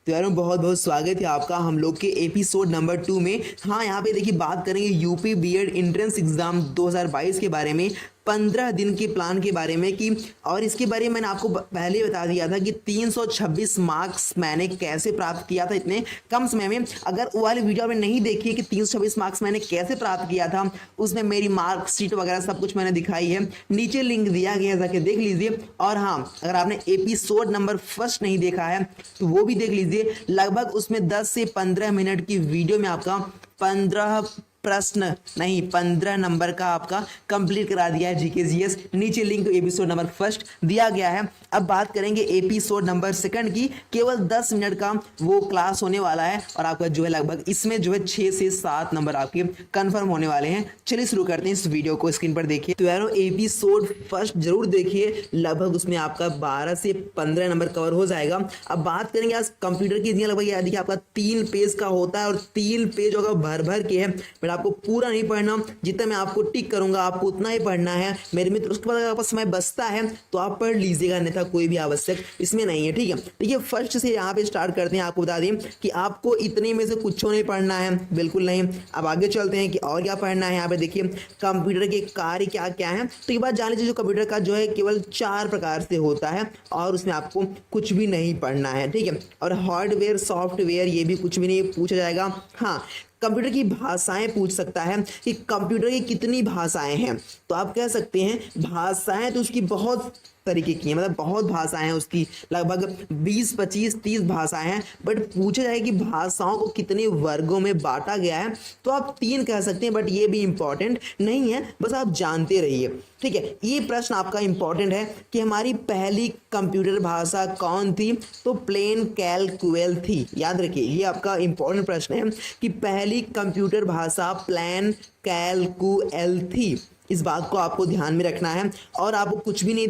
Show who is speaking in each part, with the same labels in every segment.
Speaker 1: तो यारों बहुत बहुत स्वागत है आपका हम लोग के एपिसोड नंबर 2 में। हाँ, यहाँ पे देखिए बात करेंगे यूपी बीएड एंट्रेंस एग्जाम 2022 के बारे में, 15 दिन के प्लान के बारे में कि और इसके बारे में मैंने आपको पहले ही बता दिया था कि 326 मार्क्स मैंने कैसे प्राप्त किया था इतने कम समय में। अगर वो वाली वीडियो आपने नहीं देखी है कि 326 मार्क्स मैंने कैसे प्राप्त किया था, उसमें मेरी मार्कशीट वगैरह सब कुछ मैंने दिखाई है, नीचे लिंक दिया गया है, जाके देख लीजिए। और हाँ, अगर आपने एपिसोड नंबर फर्स्ट नहीं देखा है तो वो भी देख लीजिए। लगभग उसमें 10 से 15 मिनट की वीडियो में आपका 15 प्रश्न नहीं 15 नंबर का आपका कंप्लीट करा दिया है जीके जीएस। नीचे लिंक एपिसोड नंबर फर्स्ट दिया गया है। अब बात करेंगे एपिसोड नंबर सेकंड की। केवल 10 मिनट का वो क्लास होने वाला है और आपका जो है लगभग इसमें जो है 6 से 7 नंबर आपके कंफर्म होने वाले हैं। चलिए शुरू करते हैं इस वीडियो को। स्क्रीन पर देखिए तो यारों एपिसोड फर्स्ट जरूर देखिए, लगभग उसमें आपका 12 से 15 नंबर कवर हो जाएगा। अब बात करेंगे आज कंप्यूटर की। लगभग याद देखिए आपका 3 पेज का होता है और 3 पेज होगा भर भर के है। आपको पूरा नहीं पढ़ना, जितना मैं आपको टिक करूंगा आपको उतना ही पढ़ना है मेरे मित्र। उसके बाद अगर आपका समय बचता है तो आप पढ़ लीजिएगा, अन्यथा कोई भी आवश्यक इसमें नहीं है। ठीक है, देखिए फर्स्ट से यहाँ पे स्टार्ट करते हैं। आपको बता दें कि आपको इतने में से कुछ नहीं पढ़ना है, बिल्कुल नहीं। अब आगे चलते हैं कि और क्या पढ़ना है। यहाँ पे देखिए कंप्यूटर के कार्य क्या क्या है। तो ये बात जान लीजिए, जो कंप्यूटर का जो है केवल 4 प्रकार से होता है और उसमें आपको कुछ भी नहीं पढ़ना है। ठीक है, और हार्डवेयर सॉफ्टवेयर ये भी कुछ भी नहीं पूछा जाएगा। हाँ, कंप्यूटर की भाषाएं पूछ सकता है कि कंप्यूटर की कितनी भाषाएं हैं, तो आप कह सकते हैं भाषाएं तो उसकी बहुत तरीके की है, मतलब बहुत भाषाएं हैं उसकी, लगभग 20 25 30 भाषाएं हैं। बट पूछा जाए कि भाषाओं को कितने वर्गों में बांटा गया है तो आप 3 कह सकते हैं, बट ये भी इंपॉर्टेंट नहीं है, बस आप जानते रहिए। ठीक है, ये प्रश्न आपका इंपॉर्टेंट है कि हमारी पहली कंप्यूटर भाषा कौन थी, तो प्लेन कैलकुएल थी। याद रखिए, ये आपका इंपॉर्टेंट प्रश्न है कि पहली कंप्यूटर भाषा प्लेन कैलकुएल थी। इस बात को आपको ध्यान में रखना है और आपको कुछ भी नहीं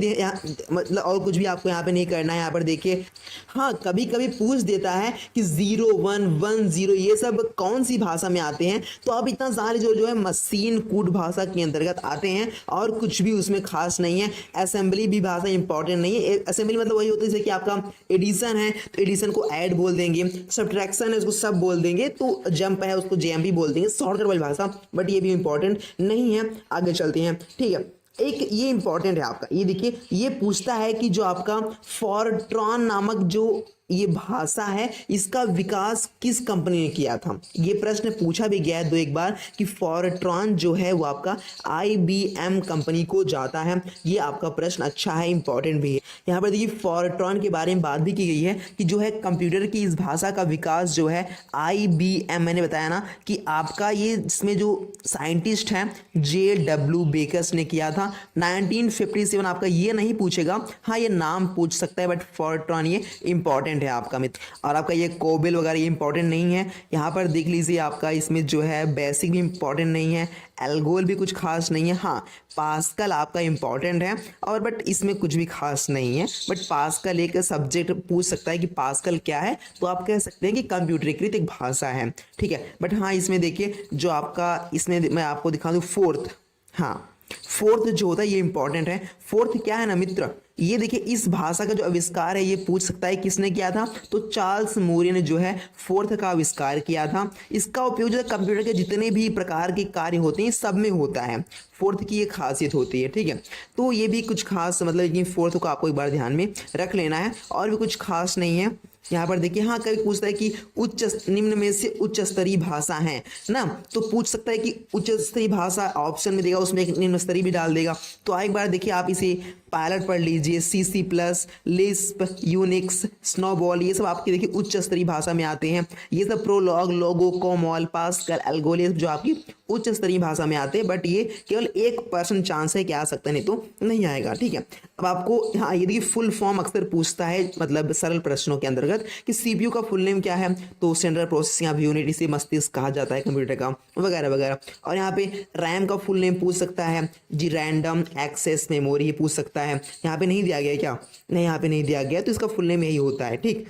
Speaker 1: मतलब और कुछ भी आपको यहाँ पे नहीं करना है। यहाँ पर देखिए, हाँ कभी कभी पूछ देता है कि 0 1 1 0 ये सब कौन सी भाषा में आते हैं, तो आप इतना सारे जो है मशीन कोड भाषा के अंतर्गत आते हैं और कुछ भी उसमें खास नहीं है। असेंबली भी भाषा इंपॉर्टेंट नहीं है। असेंबली मतलब वही होता है जैसे कि आपका एडिशन है तो एडिशन को ऐड बोल देंगे, सब्ट्रैक्शन है उसको सब बोल देंगे, तो जंप है उसको जेएमपी बोल देंगे, शॉर्टकट वाली भाषा। बट ये भी इंपॉर्टेंट नहीं है। आगे चलते हैं। ठीक है, एक ये इंपॉर्टेंट है आपका, ये देखिए ये पूछता है कि जो आपका फॉरट्रॉन नामक जो ये भाषा है इसका विकास किस कंपनी ने किया था। ये प्रश्न पूछा भी गया है 2-1 बार कि फॉरट्रॉन जो है वो आपका IBM कंपनी को जाता है। ये आपका प्रश्न अच्छा है, इंपॉर्टेंट भी है। यहाँ पर देखिए फॉरट्रॉन के बारे में बात भी की गई है कि जो है कंप्यूटर की इस भाषा का विकास जो है IBM, मैंने बताया ना कि आपका ये इसमें जो साइंटिस्ट हैं JW बेकर्स ने किया था 1957। आपका ये नहीं पूछेगा, हाँ ये नाम पूछ सकता है, बट फॉरट्रॉन ये इंपॉर्टेंट है आपका मित्र। और आपका ये कोबेल वगैरह ये इंपॉर्टेंट नहीं है। यहाँ पर देख लीजिए आपका इसमें जो है बेसिक भी इंपॉर्टेंट नहीं है, एल्गोल भी कुछ खास नहीं है। हाँ पास्कल आपका इंपॉर्टेंट है और बट इसमें कुछ भी खास नहीं है। बट पास्कल एक सब्जेक्ट पूछ सकता है कि पास्कल क्या है, तो आप कह सकते हैं कि कंप्यूटरीकृत एक भाषा है। ठीक है, बट हाँ इसमें देखिए जो आपका इसमें मैं आपको दिखा दूँ फोर्थ, हाँ फोर्थ जो होता है ये इंपॉर्टेंट है। फोर्थ क्या है ना मित्र, ये देखिए इस भाषा का जो आविष्कार है ये पूछ सकता है किसने किया था, तो चार्ल्स मूरे ने जो है फोर्थ का आविष्कार किया था। इसका उपयोग जो है कंप्यूटर के जितने भी प्रकार के कार्य होते हैं सब में होता है। फोर्थ की ये खासियत होती है। ठीक है, तो ये भी कुछ खास मतलब कि फोर्थ को आपको एक बार ध्यान में रख लेना है और भी कुछ खास नहीं है। यहाँ पर देखिए हाँ कभी पूछता है कि उच्च निम्न में से उच्च स्तरीय भाषा है ना, तो पूछ सकता है कि उच्च स्तरीय भाषा ऑप्शन में देगा, उसमें एक निम्न स्तरीय भी डाल देगा। तो एक बार देखिए आप इसे पायलट पढ़ लीजिए, C++, लिस्प, यूनिक्स, स्नोबॉल, ये सब आपकी देखिए उच्च स्तरीय भाषा में आते हैं। ये सब प्रोलॉग, लोगो, कोमॉल, पास्कल, एल्गोल ये जो आपकी उच्च स्तरीय भाषा में आते हैं। बट ये केवल 1% चांस है कि आ सकता है, नहीं तो नहीं आएगा। ठीक है, अब आपको हाँ ये देखिए फुल फॉर्म अक्सर पूछता है मतलब सरल प्रश्नों के अंतर्गत कि CPU का फुल नेम क्या है, तो सेंट्रल प्रोसेसिंग यूनिट, इसे मस्तिष्क कहा जाता है कंप्यूटर का, वगैरह वगैरह। और यहाँ पे रैम का फुल नेम पूछ सकता है जी, रैंडम एक्सेस मेमोरी, ये पूछ सकता है। यहाँ पे नहीं दिया गया क्या, नहीं यहाँ पे नहीं दिया गया, तो इसका फुल नेम यही होता है। ठीक,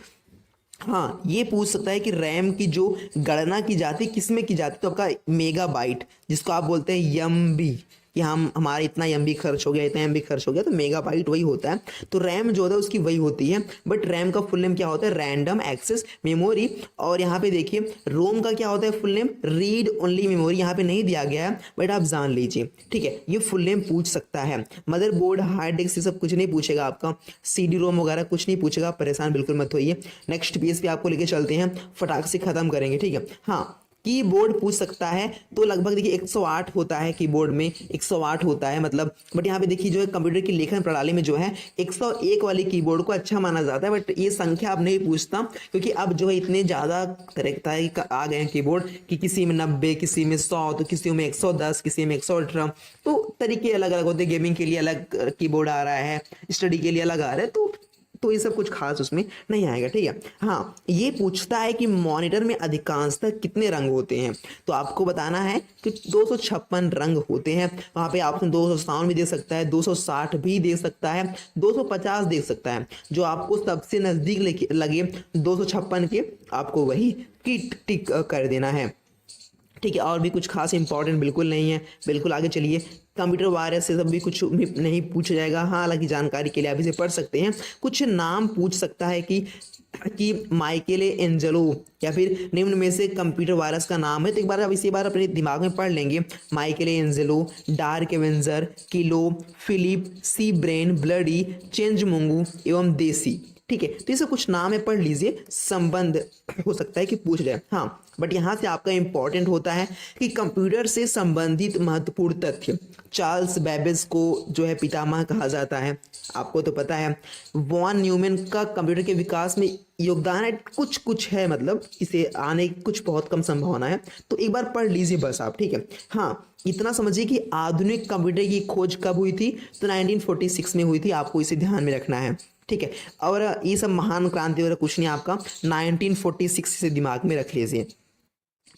Speaker 1: हाँ ये पूछ सकता है कि रैम की जो गणना की जाती है किस में की जाती है, तो आपका मेगाबाइट, जिसको आप बोलते हैं MB, कि हम हमारा इतना एमबी खर्च हो गया, इतना एमबी खर्च हो गया, तो मेगाबाइट वही होता है। तो रैम जो होता है उसकी वही होती है, बट रैम का फुल नेम क्या होता है? Random access memory. और यहाँ पे देखिए रोम का क्या होता है full name? Read only memory. यहाँ पे नहीं दिया गया है बट आप जान लीजिए, ठीक है। ये फुल नेम पूछ सकता है। मदरबोर्ड, हार्ड डिस्क, ये सब कुछ नहीं पूछेगा आपका। सीडी रोम वगैरह कुछ नहीं पूछेगा, परेशान बिल्कुल मत होइए। नेक्स्ट पेज पे आपको लेके चलते हैं, फटाक से खत्म करेंगे, ठीक है। हाँ, कीबोर्ड पूछ सकता है, तो लगभग देखिए 108 होता है कीबोर्ड में, 108 होता है मतलब। बट यहाँ पे देखिए जो है कंप्यूटर की लेखन प्रणाली में जो है 101 वाली कीबोर्ड को अच्छा माना जाता है, बट ये संख्या अब नहीं पूछता, क्योंकि अब जो है इतने ज़्यादा तरह आ गए हैं कीबोर्ड कि किसी में 90, किसी में 100, तो किसी में 110, किसी में 118, तो तरीके अलग अलग होते हैं। गेमिंग के लिए अलग कीबोर्ड आ रहा है, स्टडी के लिए अलग आ रहा है, तो ये सब कुछ खास उसमें नहीं आएगा, ठीक है। हाँ, ये पूछता है कि मॉनिटर में अधिकांशतः कितने रंग होते हैं, तो आपको बताना है कि 256 रंग होते हैं। वहाँ पे ऑप्शन 257 भी दे सकता है, 260 भी दे सकता है, 250 दे सकता है। जो आपको सबसे नज़दीक लगे 256 के, आपको वही टिक कर देना है, ठीक है। और भी कुछ खास इंपॉर्टेंट बिल्कुल नहीं है, बिल्कुल आगे चलिए। कंप्यूटर वायरस से सब भी कुछ भी नहीं पूछा जाएगा। हाँ, हालांकि जानकारी के लिए आप इसे पढ़ सकते हैं। कुछ नाम पूछ सकता है कि माइकेल एंजेलो या फिर निम्न में से कंप्यूटर वायरस का नाम है, तो एक बार आप इसी बार अपने दिमाग में पढ़ लेंगे। माइकेल एंजेलो, डार्क एवेंजर, किलो, फिलिप, सी ब्रेन, ब्लडी, चेंज मुंगू एवं देसी, ठीक है। तो ये सब कुछ नाम है, पढ़ लीजिए, संबंध हो सकता है कि पूछ जाए। हाँ, बट यहाँ से आपका इंपॉर्टेंट होता है कि कंप्यूटर से संबंधित महत्वपूर्ण तथ्य। चार्ल्स बेबेज को जो है पितामह कहा जाता है, आपको तो पता है। वॉन न्यूमैन का कंप्यूटर के विकास में योगदान है, कुछ कुछ है, मतलब इसे आने की कुछ बहुत कम संभावना है, तो एक बार पढ़ लीजिए बस आप, ठीक है। हाँ, इतना समझिए कि आधुनिक कंप्यूटर की खोज कब हुई थी, तो 1946 में हुई थी, आपको इसे ध्यान में रखना है, ठीक है। और ये सब महान क्रांति वगैरह कुछ नहीं, आपका 1946 से दिमाग में रख लीजिए,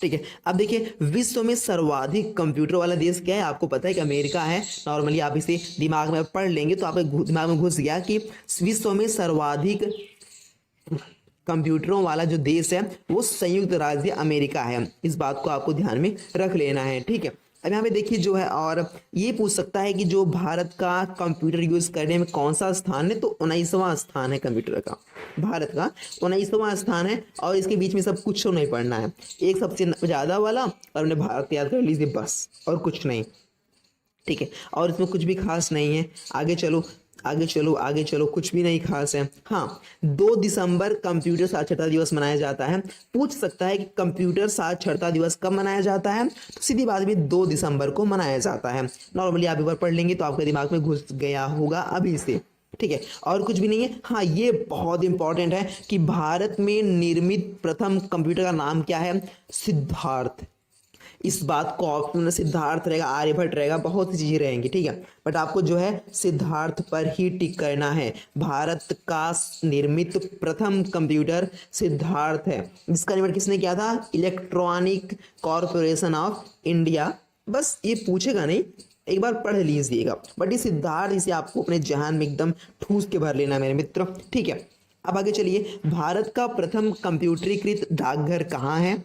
Speaker 1: ठीक है। अब देखिए विश्व में सर्वाधिक कंप्यूटर वाला देश क्या है, आपको पता है कि अमेरिका है। नॉर्मली आप इसे दिमाग में पढ़ लेंगे तो आपके दिमाग में घुस गया कि विश्व में सर्वाधिक कंप्यूटरों वाला जो देश है वो संयुक्त राज्य अमेरिका है। इस बात को आपको ध्यान में रख लेना है, ठीक है। अब यहाँ पे देखिए जो है, और ये पूछ सकता है कि जो भारत का कंप्यूटर यूज करने में कौन सा स्थान है, तो 19वां स्थान है कंप्यूटर का, भारत का 19वां स्थान है। और इसके बीच में सब कुछ तो नहीं पढ़ना है, एक सबसे ज़्यादा वाला और हमने भारत याद कर लीजिए बस, और कुछ नहीं, ठीक है। और इसमें कुछ भी खास नहीं है। आगे चलो आगे चलो आगे चलो, कुछ भी नहीं खास है। हाँ, 2 दिसंबर कंप्यूटर साक्षरता दिवस मनाया जाता है। पूछ सकता है कि कंप्यूटर साक्षरता दिवस कब मनाया जाता है, तो सीधी बात में 2 दिसंबर को मनाया जाता है। नॉर्मली आप एक बार पढ़ लेंगे तो आपके दिमाग में घुस गया होगा अभी से, ठीक है। और कुछ भी नहीं है। हाँ, ये बहुत इंपॉर्टेंट है कि भारत में निर्मित प्रथम कंप्यूटर का नाम क्या है, सिद्धार्थ। इस बात को ऑप्शन में सिद्धार्थ रहेगा, आर्यभट्ट रहेगा, बहुत सी चीजें रहेंगी, ठीक है। बट आपको जो है सिद्धार्थ पर ही टिक करना है। भारत का निर्मित प्रथम कंप्यूटर सिद्धार्थ है। इसका निर्माण किसने किया था, इलेक्ट्रॉनिक कॉरपोरेशन ऑफ इंडिया। बस ये पूछेगा नहीं, एक बार पढ़ लीजिएगा। बट ये सिद्धार्थ, इसे आपको अपने जहान में एकदम ठूस के भर लेना मेरे मित्र, ठीक है। अब आगे चलिए, भारत का प्रथम कंप्यूटरीकृत डाकघर कहाँ है,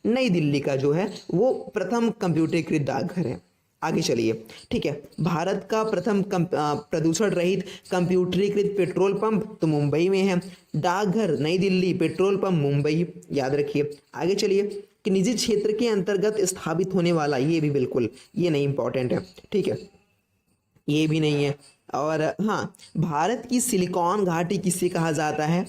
Speaker 1: नई दिल्ली का जो है वो प्रथम कंप्यूटरीकृत डाकघर है। आगे चलिए, ठीक है। भारत का प्रथम प्रदूषण रहित कंप्यूटरीकृत पेट्रोल पंप तो मुंबई में है। डाकघर नई दिल्ली, पेट्रोल पंप मुंबई, याद रखिए। आगे चलिए कि निजी क्षेत्र के अंतर्गत स्थापित होने वाला, ये भी बिल्कुल ये नहीं इंपॉर्टेंट है, ठीक है, ये भी नहीं है। और हाँ, भारत की सिलिकॉन घाटी किसे कहा जाता है,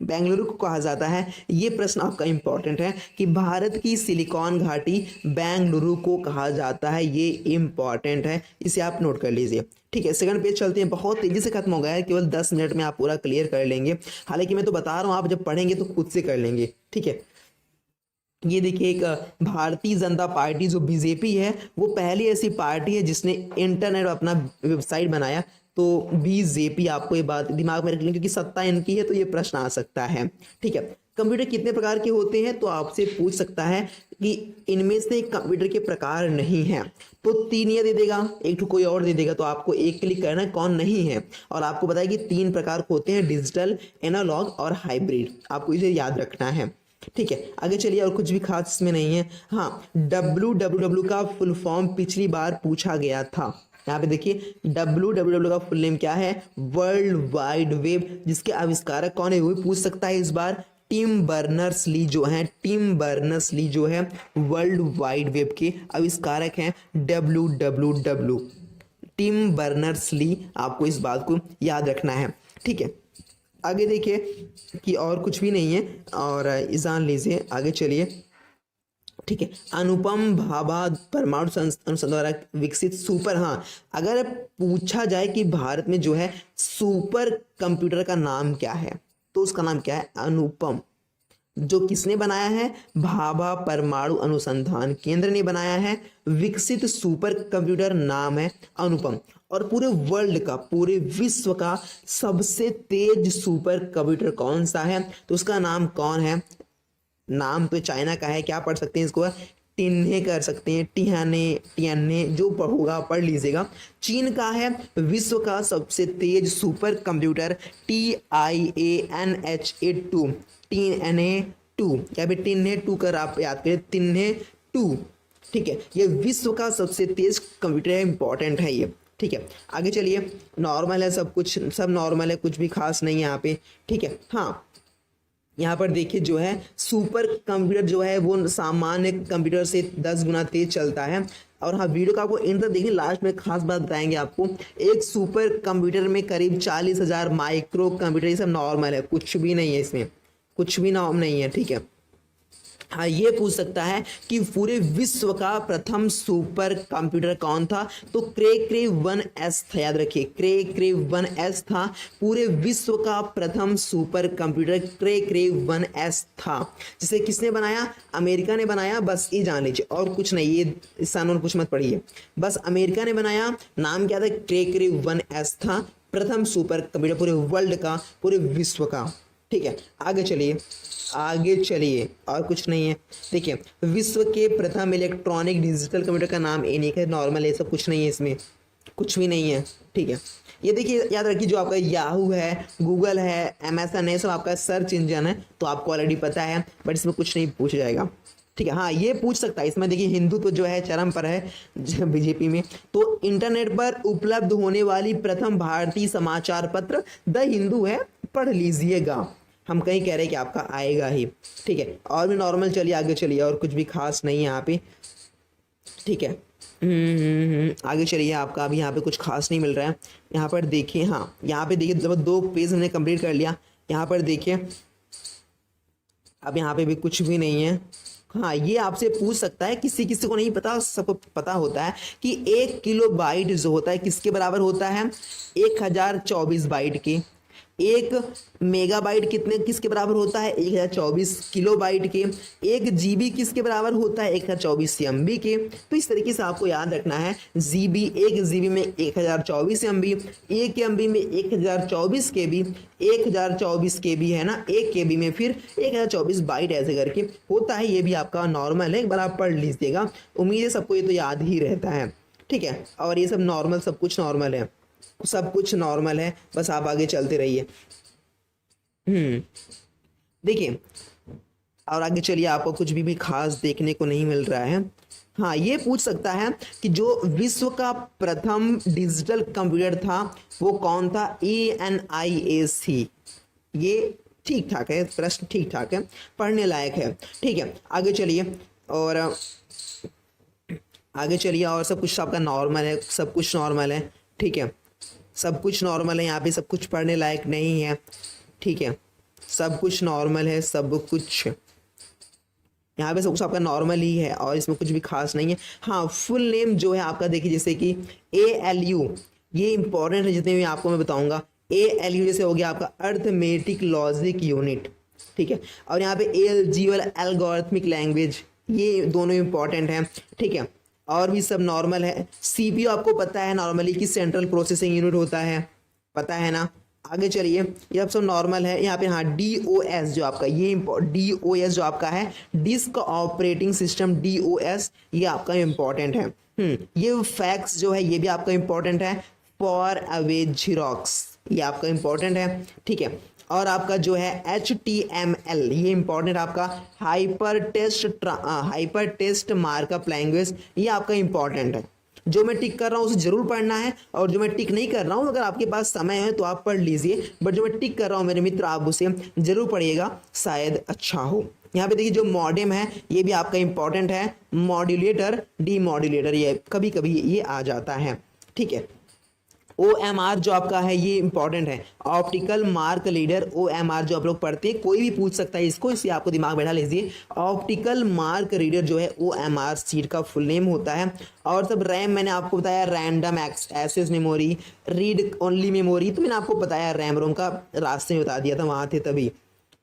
Speaker 1: बेंगलुरु को कहा जाता है। ये प्रश्न आपका इंपॉर्टेंट है कि भारत की सिलिकॉन घाटी बेंगलुरु को कहा जाता है, ये इंपॉर्टेंट है, इसे आप नोट कर लीजिए, ठीक है। सेकंड पेज चलते हैं, बहुत तेजी से खत्म हो गया है, केवल 10 मिनट में आप पूरा क्लियर कर लेंगे। हालांकि मैं तो बता रहा हूँ, आप जब पढ़ेंगे तो खुद से कर लेंगे, ठीक है। ये देखिए, एक भारतीय जनता पार्टी जो बीजेपी है, वो पहली ऐसी पार्टी है जिसने इंटरनेट अपना वेबसाइट बनाया। तो बीजेपी, आपको ये बात दिमाग में रख लें क्योंकि सत्ता इनकी है, तो ये प्रश्न आ सकता है, ठीक है। कंप्यूटर कितने प्रकार के होते हैं, तो आपसे पूछ सकता है कि इनमें से कंप्यूटर के प्रकार नहीं है, तो 3 ये दे देगा, एक तो कोई और दे देगा, तो आपको एक क्लिक करना है कौन नहीं है। और आपको बताया कि 3 प्रकार होते हैं, डिजिटल, एनालॉग और हाइब्रिड, आपको इसे याद रखना है, ठीक है। आगे चलिए, और कुछ भी खास इसमें नहीं है। हाँ, WWW का फुल फॉर्म पिछली बार पूछा गया था, यहाँ पे देखिए WWW का फुल नेम क्या है, वर्ल्ड वाइड वेब, जिसके आविष्कारक कौन है वो भी पूछ सकता है इस बार। टिम बर्नर्स ली जो है, टिम बर्नर्स ली जो है वर्ल्ड वाइड वेब के आविष्कारक हैं, WWW, टिम बर्नर्स ली, आपको इस बात को याद रखना है, ठीक है। आगे देखिए कि और कुछ भी नहीं है और जान लीजिए, आगे चलिए, ठीक है। अनुपम भाभा परमाणु अनुसंधान द्वारा विकसित सुपर, हाँ अगर पूछा जाए कि भारत में जो है सुपर कंप्यूटर का नाम क्या है तो उसका नाम क्या है, अनुपम। जो किसने बनाया है, भाभा परमाणु अनुसंधान केंद्र ने बनाया है। विकसित सुपर कंप्यूटर नाम है अनुपम। और पूरे वर्ल्ड का, पूरे विश्व का सबसे तेज सुपर कंप्यूटर कौन सा है, तो उसका नाम कौन है, नाम तो चाइना का है, क्या पढ़ सकते हैं इसको, टिन्हे कर सकते हैं, टिहाने टियाने, जो होगा पढ़ लीजिएगा। चीन का है विश्व का सबसे तेज सुपर कंप्यूटर TIANHA2, TNA2, या फिर टिन्हे 2 कर आप याद करें, टिन्हे 2, ठीक है। ये विश्व का सबसे तेज कंप्यूटर है, इंपॉर्टेंट है ये, ठीक है। आगे चलिए, नॉर्मल है सब कुछ, सब नॉर्मल है, कुछ भी खास नहीं है यहाँ पे, ठीक है। हाँ यहाँ पर देखिए जो है सुपर कंप्यूटर जो है वो सामान्य कंप्यूटर से 10 गुना तेज चलता है। और हाँ वीडियो का आपको एंड तक देखिए, लास्ट में खास बात बताएंगे आपको। एक सुपर कंप्यूटर में करीब 40,000 माइक्रो कंप्यूटर, ये सब नॉर्मल है, कुछ भी नहीं है इसमें, कुछ भी नॉर्म नहीं है, ठीक है। हाँ ये पूछ सकता है कि पूरे विश्व का प्रथम सुपर कंप्यूटर कौन था, तो क्रे 1S था, याद रखिए क्रे 1S था। पूरे विश्व का प्रथम सुपर कंप्यूटर क्रे 1S था, जिसे किसने बनाया, अमेरिका ने बनाया, बस ये जान लीजिए, और कुछ नहीं, ये इस साल कुछ मत पढ़िए, बस अमेरिका ने बनाया। नाम क्या था, क्रे 1S था, प्रथम सुपर कंप्यूटर पूरे वर्ल्ड का, पूरे विश्व का, ठीक है। आगे चलिए, आगे चलिए, और कुछ नहीं है। देखिए विश्व के प्रथम इलेक्ट्रॉनिक डिजिटल कंप्यूटर का नाम एनिक है, नॉर्मल है, सब कुछ नहीं है इसमें, कुछ भी नहीं है, ठीक है। ये देखिए याद रखिए, जो आपका याहू है, गूगल है, अमेजन है, सब आपका सर्च इंजन है, तो आपको ऑलरेडी पता है, बट इसमें कुछ नहीं पूछा जाएगा, ठीक है। हाँ ये पूछ सकता है इसमें, देखिए हिंदुत्व जो है चरम पर है बीजेपी में। तो इंटरनेट पर उपलब्ध होने वाली प्रथम भारतीय समाचार पत्र द हिंदू है, पढ़ लीजिएगा, हम कहीं कह रहे हैं कि आपका आएगा ही, ठीक है। और भी नॉर्मल, चलिए आगे चलिए, और कुछ भी खास नहीं है यहाँ पे, ठीक है। आगे चलिए, आपका अभी यहाँ पे कुछ खास नहीं मिल रहा है। यहाँ पर देखिए, हाँ यहाँ पे देखिए, जब 2 पेज हमने कंप्लीट कर लिया, यहाँ पर देखिए अब यहाँ पे भी कुछ भी नहीं है। हाँ ये आपसे पूछ सकता है, किसी किसी को नहीं पता, सबको पता होता है कि 1 किलोबाइट जो होता है किसके बराबर होता है, 1024 बाइट के। 1 मेगाबाइट कितने किसके बराबर होता है, 1024 किलोबाइट के। 1 GB किसके बराबर होता है, 1024 MB के। तो इस तरीके से आपको याद रखना है, GB 1 GB में 1024 MB, 1 MB में 1024 KB, 1024 KB है ना, 1 KB में फिर 1024 बाइट, ऐसे करके होता है। ये भी आपका नॉर्मल है, एक बार आप पढ़ लीजिएगा, उम्मीद है सबको ये तो याद ही रहता है, ठीक है। और ये सब नॉर्मल, सब कुछ नॉर्मल है, सब कुछ नॉर्मल है, बस आप आगे चलते रहिए। देखिए और आगे चलिए, आपको कुछ भी खास देखने को नहीं मिल रहा है। हाँ ये पूछ सकता है कि जो विश्व का प्रथम डिजिटल कंप्यूटर था वो कौन था, ANIAC। ये ठीक ठाक है, प्रश्न ठीक ठाक है, पढ़ने लायक है, ठीक है। आगे चलिए, और आगे चलिए, और सब कुछ आपका नॉर्मल है, सब कुछ नॉर्मल है, ठीक है, सब कुछ नॉर्मल है। यहाँ पे सब कुछ पढ़ने लायक नहीं है, ठीक है, सब कुछ नॉर्मल है, सब कुछ यहाँ पे सब कुछ आपका नॉर्मल ही है, और इसमें कुछ भी खास नहीं है। हाँ फुल नेम जो है आपका देखिए, जैसे कि ALU, ये इंपॉर्टेंट है, जितने भी आपको मैं बताऊंगा। ALU जैसे हो गया आपका अर्थमेटिक लॉजिक यूनिट, ठीक है। और यहाँ पे ALG वाला एल्गोरिथमिक लैंग्वेज, ये दोनों इंपॉर्टेंट हैं, ठीक है। और भी सब नॉर्मल है। CPU आपको पता है नॉर्मली कि सेंट्रल प्रोसेसिंग यूनिट होता है, पता है ना। आगे चलिए, ये सब नॉर्मल है। यहाँ पे हाँ DOS जो आपका, ये DOS जो आपका है, डिस्क ऑपरेटिंग सिस्टम, DOS, ये आपका इम्पॉर्टेंट है। ये फैक्स जो है ये भी आपका इम्पॉर्टेंट है। फॉर अवे जीरोक्स, ये आपका इम्पॉर्टेंट है, ठीक है। और आपका जो है HTML, ये इंपॉर्टेंट आपका। हाइपर टेस्ट मार्कअप लैंग्वेज, ये आपका इंपॉर्टेंट है। जो मैं टिक कर रहा हूँ उसे जरूर पढ़ना है, और जो मैं टिक नहीं कर रहा हूँ अगर आपके पास समय है तो आप पढ़ लीजिए, बट जो मैं टिक कर रहा हूँ मेरे मित्र आप उसे जरूर पढ़िएगा, शायद अच्छा हो। यहाँ पे देखिए जो मॉडेम है ये भी आपका इंपॉर्टेंट है, मॉड्यूलेटर, डीमॉड्यूलेटर, ये कभी कभी ये आ जाता है, ठीक है। OMR जो आपका है ये इंपॉर्टेंट है, ऑप्टिकल मार्क लीडर, OMR जो आप लोग पढ़ते हैं, कोई भी पूछ सकता है इसको, इसलिए आपको दिमाग बैठा लीजिए। ऑप्टिकल मार्क रीडर जो है OMR सीट का फुल नेम होता है। और सब रैम मैंने आपको बताया, random access memory, read only memory, तो मैंने आपको बताया रैम रोम का रास्ते में बता दिया था, वहाँ थे तभी,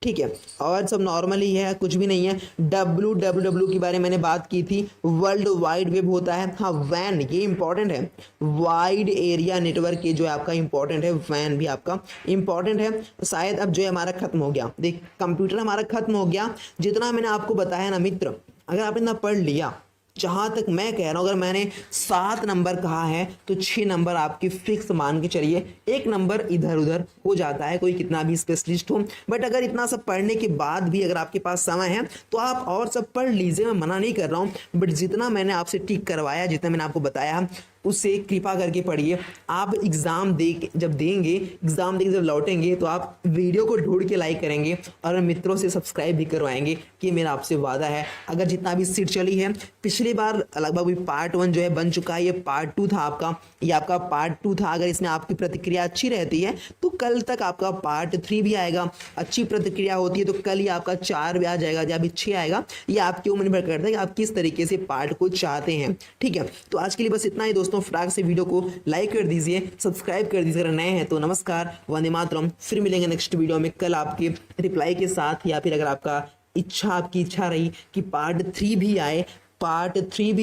Speaker 1: ठीक है। और सब नॉर्मल ही है, कुछ भी नहीं है। WWW के बारे में मैंने बात की थी, वर्ल्ड वाइड वेब होता है। हाँ वैन ये इंपॉर्टेंट है, वाइड एरिया नेटवर्क ये जो है आपका इंपॉर्टेंट है, वैन भी आपका इंपॉर्टेंट है। शायद अब जो है हमारा खत्म हो गया, देख कंप्यूटर हमारा खत्म हो गया। जितना मैंने आपको बताया ना मित्र, अगर आपने इतना पढ़ लिया, जहाँ तक मैं कह रहा हूँ, अगर मैंने 7 नंबर कहा है तो 6 नंबर आपकी फिक्स मान के चलिए, 1 नंबर इधर उधर हो जाता है, कोई कितना भी स्पेशलिस्ट हो। बट अगर इतना सब पढ़ने के बाद भी अगर आपके पास समय है तो आप और सब पढ़ लीजिए, मैं मना नहीं कर रहा हूँ, बट जितना मैंने आपसे टिक करवाया, जितना मैंने आपको बताया, उससे कृपा करके पढ़िए। आप एग्ज़ाम दे जब देंगे, एग्ज़ाम दे के जब लौटेंगे तो आप वीडियो को ढूंढ के लाइक करेंगे और मित्रों से सब्सक्राइब भी करवाएंगे, कि मेरा आपसे वादा है। अगर जितना भी सीट चली है, पिछली बार लगभग पार्ट 1 जो है बन चुका है, ये पार्ट 2 था आपका, ये आपका पार्ट 2 था। अगर इसमें आपकी प्रतिक्रिया अच्छी रहती है तो कल तक आपका पार्ट 3 भी आएगा, अच्छी प्रतिक्रिया होती है तो कल ही आपका 4 भी आ जाएगा या भी 6 आएगा। ये आपके ऊपर निर्भर करता है कि आप किस तरीके से पार्ट को चाहते हैं, ठीक है। तो आज के लिए बस इतना ही दोस्तों, फटाक से वीडियो को लाइक कर दीजिए, सब्सक्राइब कर दीजिए अगर नए हैं तो। नमस्कार, वंदे मातरम। फिर मिलेंगे नेक्स्ट वीडियो में कल आपके रिप्लाई के साथ, या फिर अगर आपकी इच्छा रही कि पार्ट 3 भी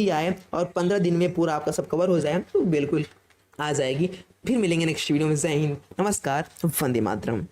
Speaker 1: आए, और 15 दिन में पूरा आपका सब कवर हो जाए तो बिल्कुल आ जाएगी। फिर मिलेंगे नेक्स्ट वीडियो में। जय हिंद, नमस्कार, वंदे मातरम।